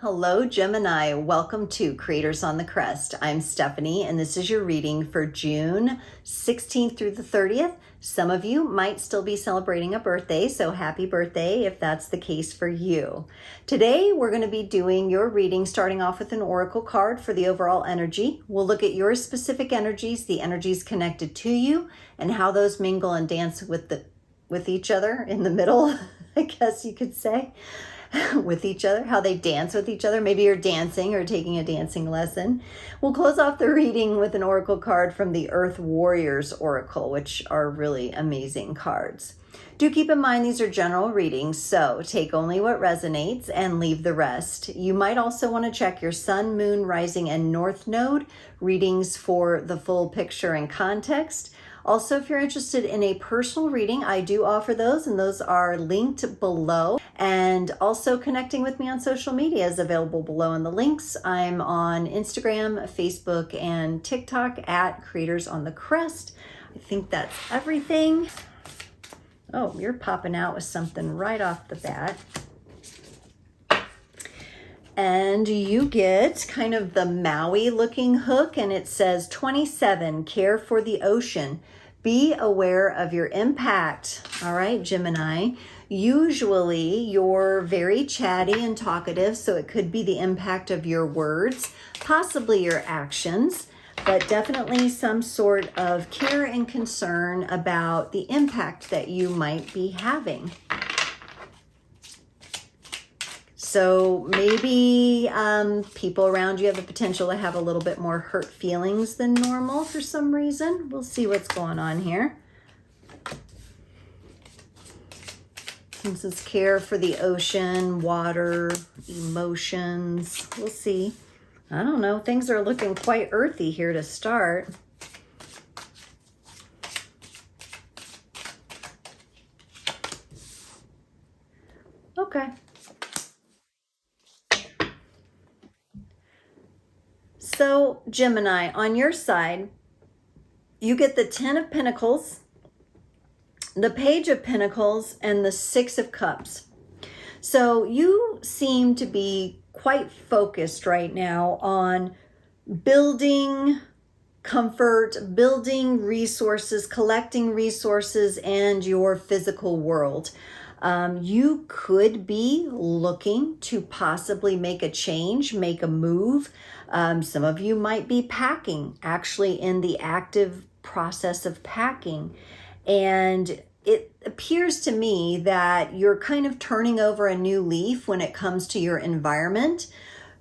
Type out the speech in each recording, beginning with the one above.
Hello, Gemini. Welcome to Creators on the Crest. I'm Stephanie, and this is your reading for June 16th through the 30th. Some of you might still be celebrating a birthday, so happy birthday if that's the case for you. Today, we're going to be doing your reading, starting off with an oracle card for the overall energy. We'll look at your specific energies, the energies connected to you, and how those mingle and dance with each other in the middle, I guess you could say. With each other, how they dance with each other. Maybe you're dancing or taking a dancing lesson. We'll close off the reading with an oracle card from the Earth Warriors Oracle, which are really amazing cards. Do keep in mind these are general readings, so take only what resonates and leave the rest. You might also want to check your sun, moon, rising, and north node readings for the full picture and context. Also, if you're interested in a personal reading, I do offer those, and those are linked below. And also connecting with me on social media is available below in the links. I'm on Instagram, Facebook, and TikTok at creatorsonthecrest. I think that's everything. Oh, you're popping out with something right off the bat. And you get kind of the Maui looking hook, and it says 27, care for the ocean. Be aware of your impact. All right, Gemini. Usually you're very chatty and talkative, so it could be the impact of your words, possibly your actions, but definitely some sort of care and concern about the impact that you might be having. So maybe people around you have the potential to have a little bit more hurt feelings than normal for some reason. We'll see what's going on here. This is care for the ocean, water, emotions. We'll see. I don't know. Things are looking quite earthy here to start. Okay. So, Gemini, on your side, you get the 10 of Pentacles, the Page of Pentacles, and the 6 of Cups. So you seem to be quite focused right now on building comfort, building resources, collecting resources, and your physical world. You could be looking to possibly make a change, make a move. Some of you might be packing, actually in the active process of packing. And it appears to me that you're kind of turning over a new leaf when it comes to your environment.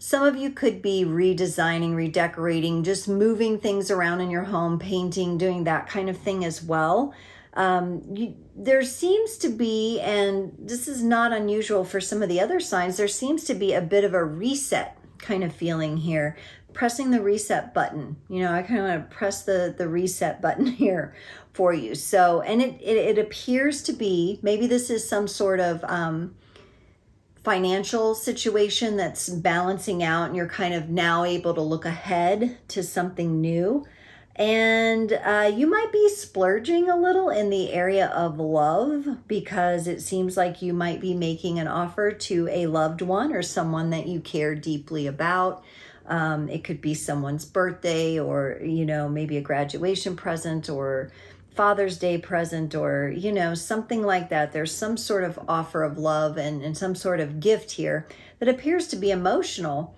Some of you could be redesigning, redecorating, just moving things around in your home, painting, doing that kind of thing as well. There seems to be, and this is not unusual for some of the other signs, there seems to be a bit of a reset kind of feeling here, pressing the reset button. You know, I kind of want to press the reset button here for you. So, and it appears to be, maybe this is some sort of financial situation that's balancing out, and you're kind of now able to look ahead to something new. And you might be splurging a little in the area of love, because it seems like you might be making an offer to a loved one or someone that you care deeply about. It could be someone's birthday, or, you know, maybe a graduation present, or Father's Day present, or, you know, something like that. There's some sort of offer of love and some sort of gift here that appears to be emotional.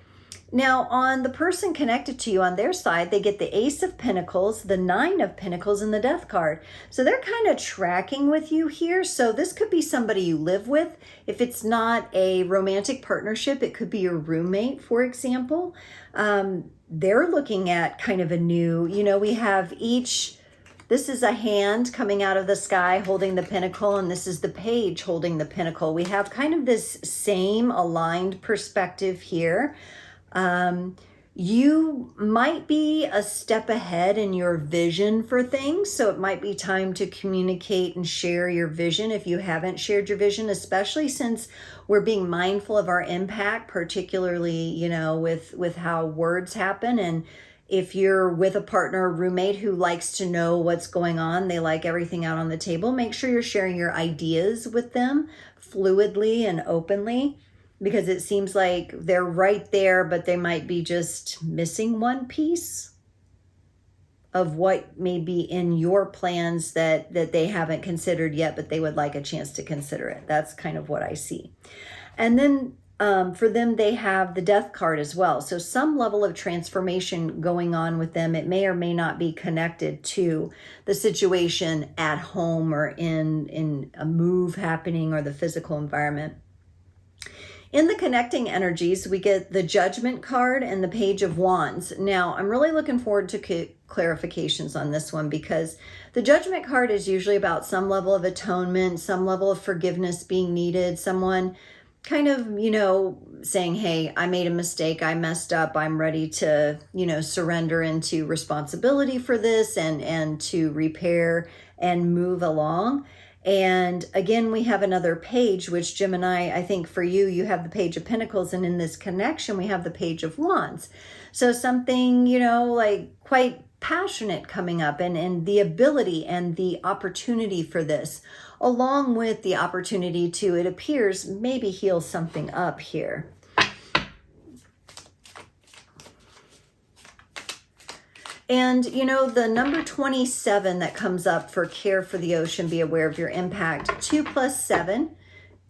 Now, on the person connected to you, on their side, they get the Ace of Pentacles, the 9 of Pentacles, and the Death card. So they're kind of tracking with you here. So this could be somebody you live with. If it's not a romantic partnership, it could be your roommate, for example. They're looking at kind of a new, you know, we have each, this is a hand coming out of the sky holding the pentacle, and this is the page holding the pentacle. We have kind of this same aligned perspective here. You might be a step ahead in your vision for things, so it might be time to communicate and share your vision if you haven't shared your vision, especially since we're being mindful of our impact, particularly, you know, with how words happen. And if you're with a partner or roommate who likes to know what's going on, they like everything out on the table, make sure you're sharing your ideas with them fluidly and openly. because it seems like they're right there, but they might be just missing one piece of what may be in your plans that they haven't considered yet, but they would like a chance to consider it. That's kind of what I see. And then for them, they have the Death card as well. So some level of transformation going on with them. It may or may not be connected to the situation at home or in a move happening or the physical environment. In the connecting energies, we get the Judgment card and the Page of Wands. Now, I'm really looking forward to clarifications on this one, because the Judgment card is usually about some level of atonement, some level of forgiveness being needed, someone kind of, you know, saying, hey, I made a mistake, I messed up, I'm ready to, you know, surrender into responsibility for this and to repair and move along. And again, we have another page, which Gemini, I think for you, you have the Page of Pentacles, and in this connection, we have the Page of Wands. So something, you know, like quite passionate coming up, and the ability and the opportunity for this, along with the opportunity to, it appears, maybe heal something up here. And, you know, the number 27 that comes up for care for the ocean, be aware of your impact. 2 + 7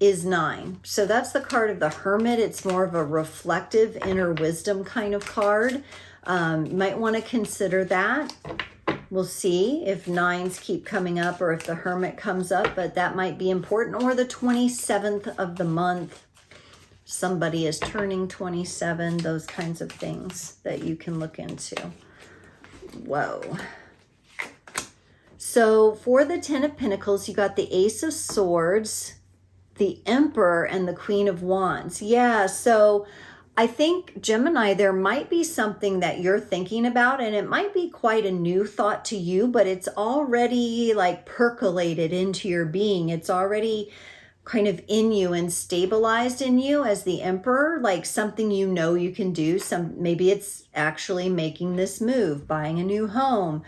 is 9. So that's the card of the Hermit. It's more of a reflective inner wisdom kind of card. You might want to consider that. We'll see if 9s keep coming up or if the Hermit comes up, but that might be important. Or the 27th of the month. Somebody is turning 27, those kinds of things that you can look into. Whoa. So for the 10 of Pentacles, you got the Ace of Swords, the Emperor, and the Queen of Wands. Yeah, so I think, Gemini, there might be something that you're thinking about, and it might be quite a new thought to you, but it's already like percolated into your being. It's already kind of in you and stabilized in you as the Emperor, like something you know you can do. Maybe it's actually making this move, buying a new home,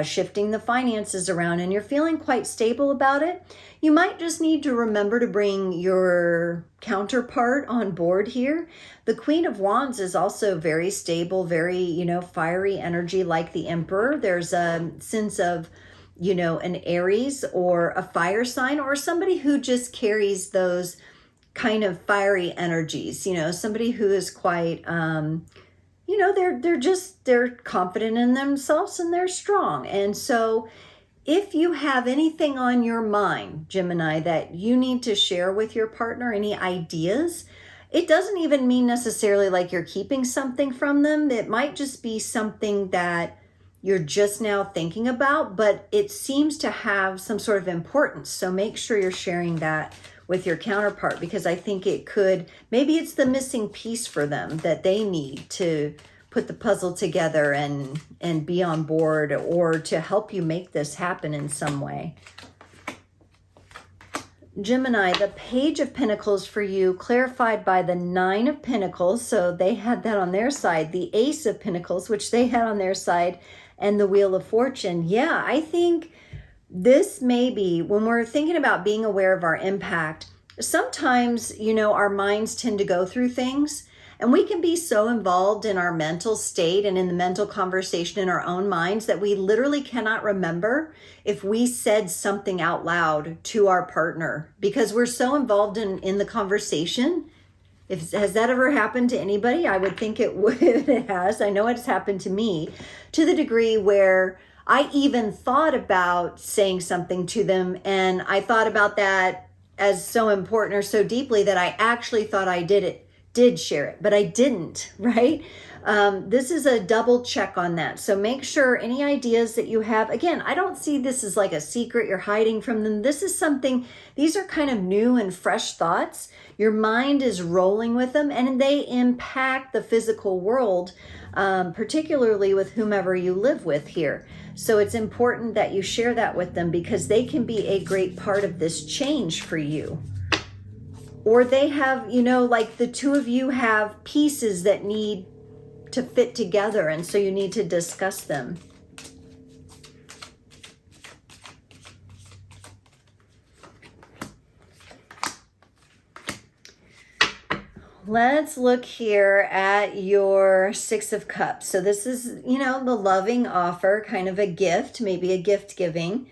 shifting the finances around, and you're feeling quite stable about it. You might just need to remember to bring your counterpart on board here. The Queen of Wands is also very stable, very, you know, fiery energy like the Emperor. There's a sense of, you know, an Aries or a fire sign, or somebody who just carries those kind of fiery energies, you know, somebody who is quite, you know, they're confident in themselves and they're strong. And so if you have anything on your mind, Gemini, that you need to share with your partner, any ideas, it doesn't even mean necessarily like you're keeping something from them. It might just be something that you're just now thinking about, but it seems to have some sort of importance. So make sure you're sharing that with your counterpart, because I think it could, maybe it's the missing piece for them that they need to put the puzzle together and be on board, or to help you make this happen in some way. Gemini, the Page of Pentacles for you, clarified by the 9 of Pentacles. So they had that on their side. The Ace of Pentacles, which they had on their side, and the Wheel of Fortune. Yeah, I think this may be, when we're thinking about being aware of our impact, sometimes, you know, our minds tend to go through things, and we can be so involved in our mental state and in the mental conversation in our own minds that we literally cannot remember if we said something out loud to our partner, because we're so involved in the conversation. Has that ever happened to anybody? I would think it would. It has. I know it's happened to me, to the degree where I even thought about saying something to them, and I thought about that as so important or so deeply that I actually thought I did share it, but I didn't, right? This is a double check on that. So make sure any ideas that you have, again, I don't see this as like a secret you're hiding from them. This is something, these are kind of new and fresh thoughts. Your mind is rolling with them, and they impact the physical world, particularly with whomever you live with here. So it's important that you share that with them, because they can be a great part of this change for you. Or they have, you know, like the two of you have pieces that need to fit together, and so you need to discuss them. Let's look here at your Six of Cups. So this is, you know, the loving offer, kind of a gift, maybe a gift giving.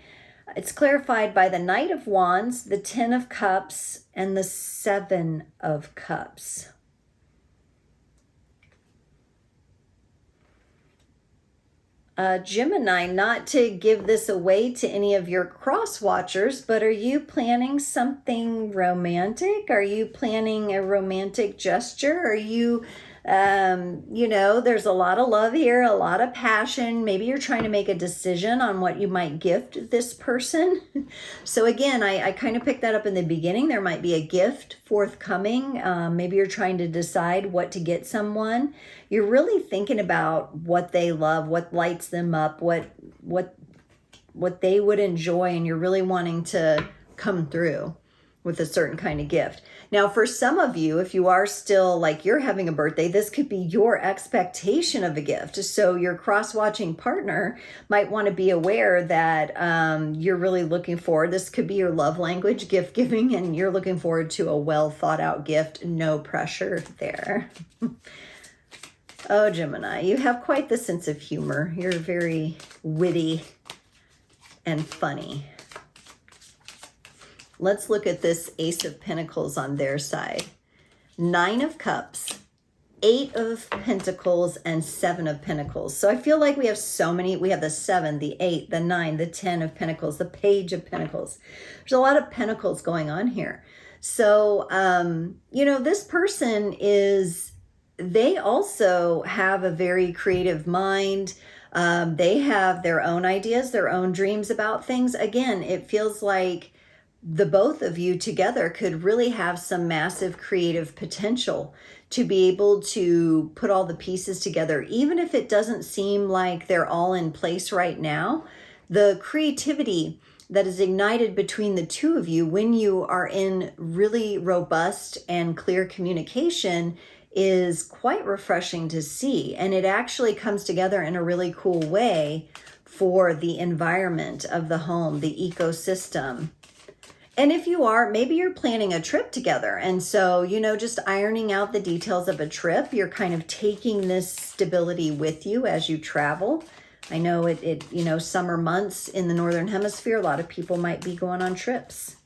It's clarified by the Knight of Wands, the Ten of Cups, and the Seven of Cups. Gemini, not to give this away to any of your cross watchers, but are you planning something romantic? Are you planning a romantic gesture? Are you, you know, there's a lot of love here, a lot of passion. Maybe you're trying to make a decision on what you might gift this person. So again, I kind of picked that up in the beginning. There might be a gift forthcoming. Maybe you're trying to decide what to get someone. You're really thinking about what they love, what lights them up, what they would enjoy, and you're really wanting to come through with a certain kind of gift. Now, for some of you, if you are still like you're having a birthday, this could be your expectation of a gift. So your cross-watching partner might want to be aware that you're really looking forward. This could be your love language, gift giving, and you're looking forward to a well thought out gift. No pressure there. Oh, Gemini, you have quite the sense of humor. You're very witty and funny. Let's look at this Ace of Pentacles on their side. Nine of Cups, Eight of Pentacles, and Seven of Pentacles. So I feel like we have so many. We have the 7, the 8, the 9, the 10 of Pentacles, the Page of Pentacles. There's a lot of pentacles going on here. So, you know, this person is... they also have a very creative mind. They have their own ideas, their own dreams about things. Again, it feels like the both of you together could really have some massive creative potential to be able to put all the pieces together. Even if it doesn't seem like they're all in place right now, the creativity that is ignited between the two of you when you are in really robust and clear communication is quite refreshing to see. And it actually comes together in a really cool way for the environment of the home, the ecosystem. And if you are, maybe you're planning a trip together. And so, you know, just ironing out the details of a trip, you're kind of taking this stability with you as you travel. I know you know, summer months in the Northern Hemisphere, a lot of people might be going on trips.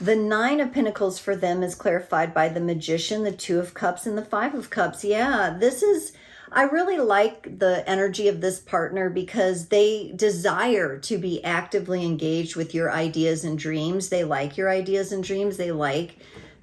The Nine of Pentacles for them is clarified by the Magician, the Two of Cups, and the Five of Cups. Yeah, this is, I really like the energy of this partner because they desire to be actively engaged with your ideas and dreams. They like your ideas and dreams. They like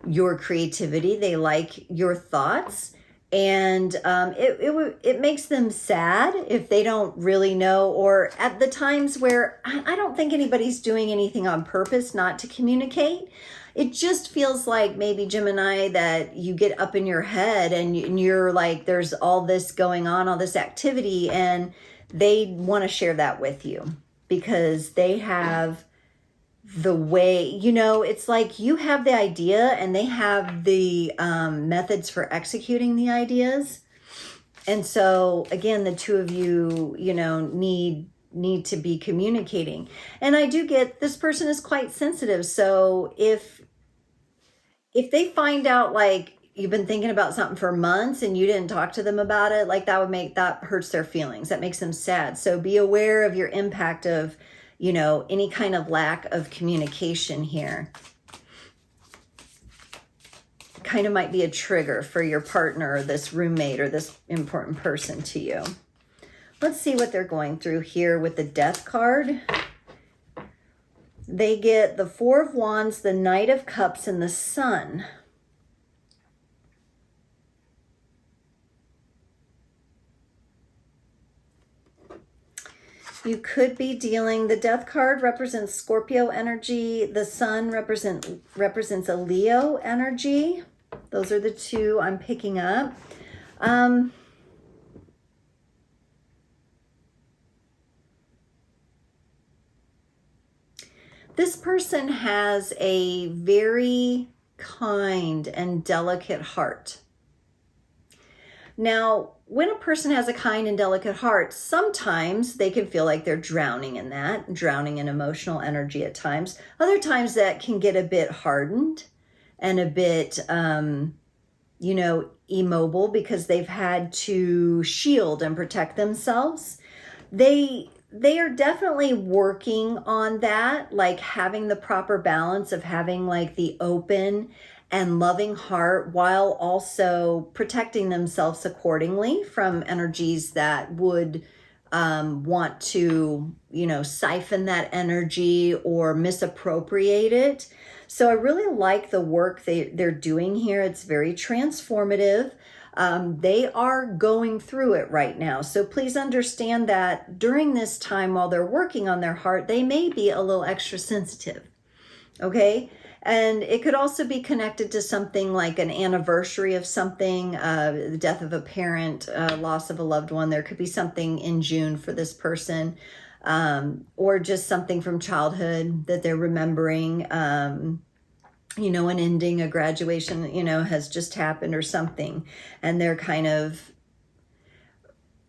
your creativity. They like your thoughts. And it makes them sad if they don't really know, or at the times where I don't think anybody's doing anything on purpose not to communicate. It just feels like maybe, Gemini, that you get up in your head and you're like, there's all this going on, all this activity, and they want to share that with you because they have the way, you know, it's like you have the idea and they have the methods for executing the ideas. And so again, the two of you, you know, need to be communicating. And I do get this person is quite sensitive. So if they find out like you've been thinking about something for months and you didn't talk to them about it, like that hurts their feelings. That makes them sad. So be aware of your impact of, you know, any kind of lack of communication here. Kind of might be a trigger for your partner or this roommate or this important person to you. Let's see what they're going through here with the Death card. They get the Four of Wands, the Knight of Cups, and the Sun. You could be dealing, the Death card represents Scorpio energy. The Sun represents a Leo energy. Those are the two I'm picking up. This person has a very kind and delicate heart. Now, when a person has a kind and delicate heart, sometimes they can feel like they're drowning in that, drowning in emotional energy at times. Other times that can get a bit hardened and a bit, immobile because they've had to shield and protect themselves. They are definitely working on that, like having the proper balance of having like the open and loving heart while also protecting themselves accordingly from energies that would want to, siphon that energy or misappropriate it. So I really like the work they're doing here. It's very transformative. They are going through it right now. So please understand that during this time while they're working on their heart, they may be a little extra sensitive. Okay? And it could also be connected to something like an anniversary of something, the death of a parent, loss of a loved one. There could be something in June for this person, or just something from childhood that they're remembering. An ending, a graduation, has just happened or something. And they're kind of,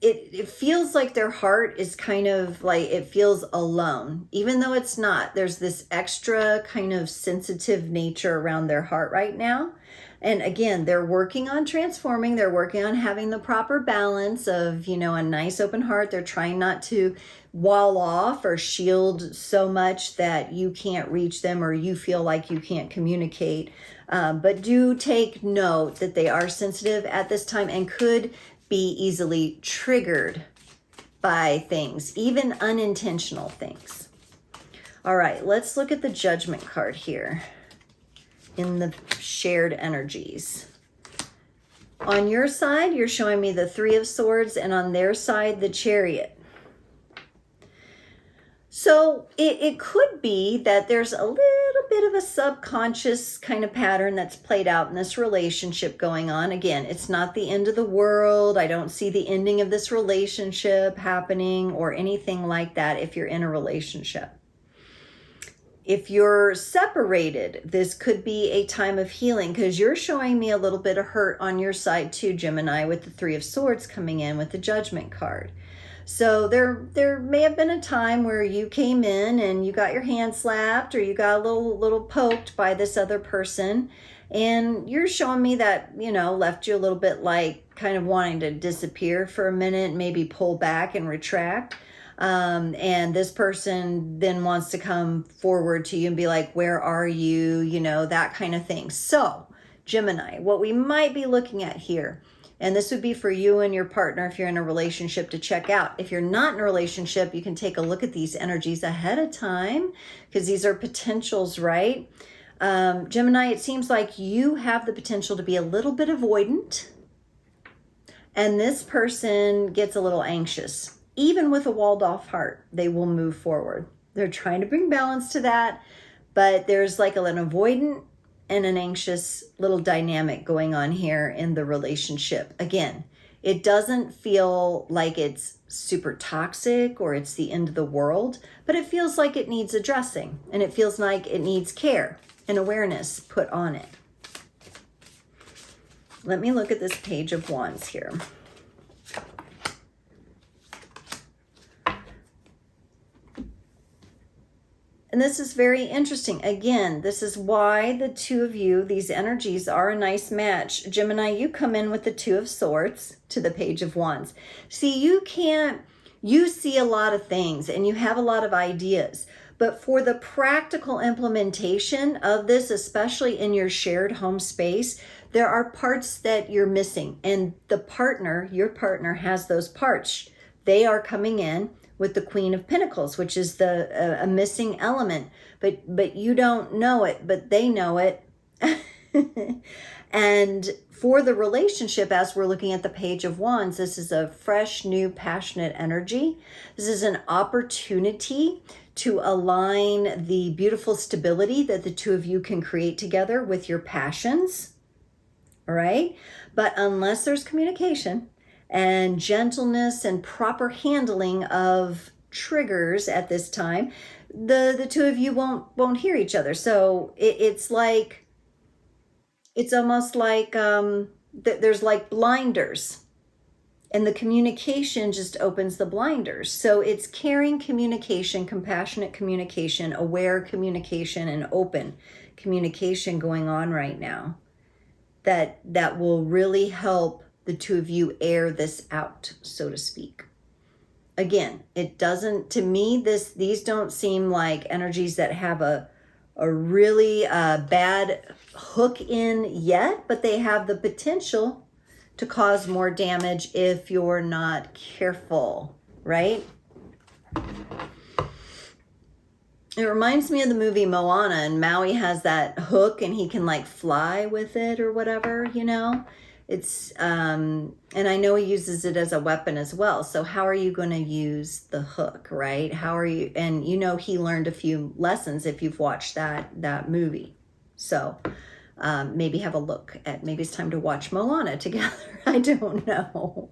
it feels like their heart is kind of like, it feels alone, even though it's not. There's this extra kind of sensitive nature around their heart right now. And again, they're working on transforming. They're working on having the proper balance of, a nice open heart. They're trying not to wall off or shield so much that you can't reach them or you feel like you can't communicate. But do take note that they are sensitive at this time and could be easily triggered by things, even unintentional things. All right, let's look at the Judgment card here in the shared energies. On your side, you're showing me the Three of Swords, and on their side, the Chariot. So it could be that there's a little bit of a subconscious kind of pattern that's played out in this relationship going on. Again, it's not the end of the world. I don't see the ending of this relationship happening or anything like that if you're in a relationship. If you're separated, this could be a time of healing because you're showing me a little bit of hurt on your side too, Gemini, with the Three of Swords coming in with the Judgment card. So there may have been a time where you came in and you got your hand slapped or you got a little poked by this other person, and you're showing me that, left you a little bit like kind of wanting to disappear for a minute, maybe pull back and retract. And this person then wants to come forward to you and be like, where are you? That kind of thing. So Gemini, what we might be looking at here, and this would be for you and your partner if you're in a relationship to check out. If you're not in a relationship, you can take a look at these energies ahead of time because these are potentials, right? Gemini, it seems like you have the potential to be a little bit avoidant, and this person gets a little anxious. Even with a walled off heart, they will move forward. They're trying to bring balance to that, but there's like an avoidant and an anxious little dynamic going on here in the relationship. Again, it doesn't feel like it's super toxic or it's the end of the world, but it feels like it needs addressing and it feels like it needs care and awareness put on it. Let me look at this Page of Wands here. And this is very interesting. Again, this is why the two of you, these energies are a nice match. Gemini, you come in with the Two of Swords to the Page of Wands. See, you see a lot of things and you have a lot of ideas, but for the practical implementation of this, especially in your shared home space, there are parts that you're missing, and your partner has those parts. They are coming in with the Queen of Pentacles, which is a missing element, but you don't know it, but they know it. And for the relationship, as we're looking at the Page of Wands, this is a fresh, new, passionate energy. This is an opportunity to align the beautiful stability that the two of you can create together with your passions, all right? But unless there's communication and gentleness and proper handling of triggers at this time, the two of you won't hear each other. So it's almost like there's like blinders And the communication just opens the blinders. So it's caring communication, compassionate communication, aware communication, and open communication going on right now that will really help the two of you air this out, so to speak. Again, it doesn't, to me, these don't seem like energies that have a really bad hook in yet, but they have the potential to cause more damage if you're not careful, right? It reminds me of the movie Moana, and Maui has that hook and he can like fly with it or whatever, you know? It's, and I know he uses it as a weapon as well. So how are you going to use the hook, right? How are you, and you know, he learned a few lessons if you've watched that movie. So maybe have a look at, maybe it's time to watch Moana together. I don't know.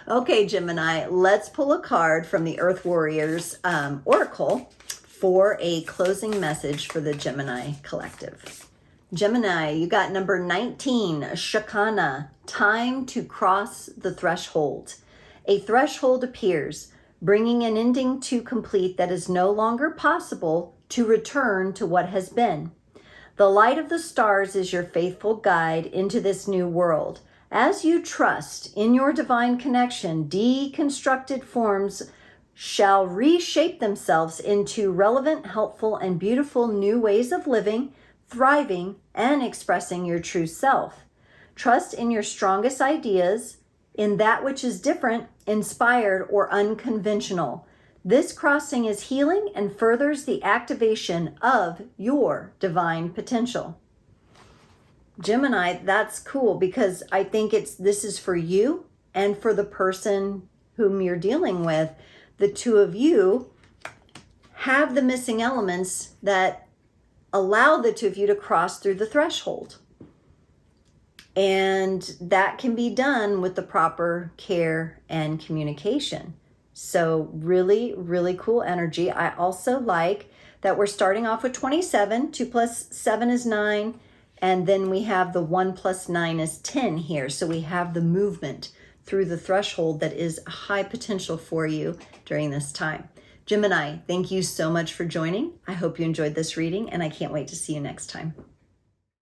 Okay, Gemini, let's pull a card from the Earth Warriors Oracle for a closing message for the Gemini collective. Gemini, you got number 19, Shakana, time to cross the threshold. A threshold appears, bringing an ending to complete that is no longer possible to return to what has been. The light of the stars is your faithful guide into this new world. As you trust in your divine connection, deconstructed forms shall reshape themselves into relevant, helpful, and beautiful new ways of living, thriving, and expressing your true self. Trust in your strongest ideas, in that which is different, inspired, or unconventional. This crossing is healing and furthers the activation of your divine potential. Gemini, that's cool because I think this is for you and for the person whom you're dealing with. The two of you have the missing elements that allow the two of you to cross through the threshold. And that can be done with the proper care and communication. So really, really cool energy. I also like that we're starting off with 27. 2 plus 7 is 9. And then we have the 1 plus 9 is 10 here. So we have the movement through the threshold that is a high potential for you during this time. Gemini, thank you so much for joining. I hope you enjoyed this reading, and I can't wait to see you next time.